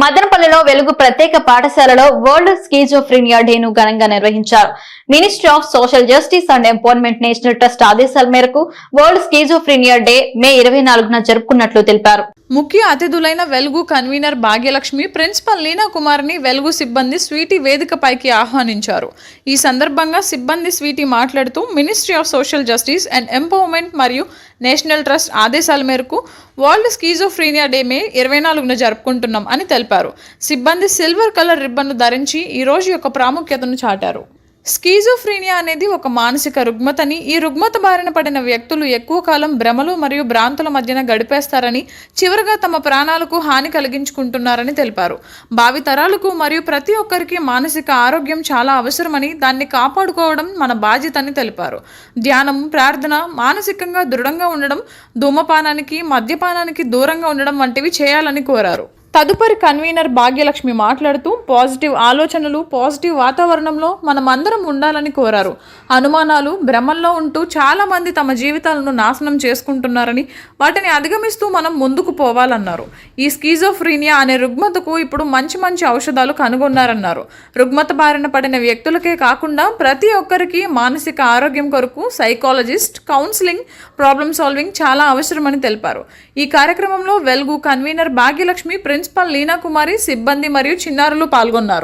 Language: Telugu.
మదనపల్లిలో వెలుగు ప్రత్యేక పాఠశాలలో వరల్డ్ స్కీజోఫ్రీనియా డేను ఘనంగా నిర్వహించారు. Ministry of social justice and empowerment national trust ఆదేశాల మేరకు వరల్డ్ స్కీజోఫ్రీనియా డే మే 24న జరుపుకున్నట్లు తెలిపారు. ముఖ్య అతిథులైన వెలుగు కన్వీనర్ భాగ్యలక్ష్మి, ప్రిన్సిపల్ లీనా కుమార్ని వెలుగు సిబ్బంది స్వీటీ వేదికపైకి ఆహ్వానించారు. ఈ సందర్భంగా సిబ్బంది స్వీటీ మాట్లాడుతూ ministry of social justice and empowerment మరియు నేషనల్ ట్రస్ట్ ఆదేశాల మేరకు వరల్డ్ స్కీజోఫ్రీనియా డే మే 24న జరుపుకుంటున్నాం అని తెలిపారు. సిబ్బంది సిల్వర్ కలర్ రిబ్బన్ను ధరించి ఈ రోజు యొక్క ప్రాముఖ్యతను చాటారు. స్కీజోఫ్రీనియా అనేది ఒక మానసిక రుగ్మతని, ఈ రుగ్మత బారిన పడిన వ్యక్తులు ఎక్కువ కాలం భ్రమలు మరియు భ్రాంతుల మధ్యన గడిపేస్తారని, చివరగా తమ ప్రాణాలకు హాని కలిగించుకుంటున్నారని తెలిపారు. భావితరాలకు మరియు ప్రతి ఒక్కరికి మానసిక ఆరోగ్యం చాలా అవసరమని, దాన్ని కాపాడుకోవడం మన బాధ్యతని తెలిపారు. ధ్యానం, ప్రార్థన, మానసికంగా దృఢంగా ఉండడం, ధూమపానానికి, మద్యపానానికి దూరంగా ఉండడం వంటివి చేయాలని కోరారు. తదుపరి కన్వీనర్ భాగ్యలక్ష్మి మాట్లాడుతూ పాజిటివ్ ఆలోచనలు, పాజిటివ్ వాతావరణంలో మనమందరం ఉండాలని కోరారు. అనుమానాలు, భ్రమల్లో ఉంటూ చాలా మంది తమ జీవితాలను నాశనం చేసుకుంటున్నారని, వాటిని అధిగమిస్తూ మనం ముందుకు పోవాలన్నారు. ఈ స్కీజోఫ్రీనియా అనే రుగ్మతకు ఇప్పుడు మంచి ఔషధాలు కనుగొన్నారన్నారు. రుగ్మత బారిన పడిన వ్యక్తులకే కాకుండా ప్రతి ఒక్కరికి మానసిక ఆరోగ్యం కొరకు సైకాలజిస్ట్, కౌన్సిలింగ్, ప్రాబ్లమ్ సాల్వింగ్ చాలా అవసరమని తెలిపారు. ఈ కార్యక్రమంలో వెలుగు కన్వీనర్ భాగ్యలక్ష్మి, ప్రిన్సిపల్ లీనా కుమారి, సిబ్బంది మరియు చిన్నారులు పాల్గొన్నారు.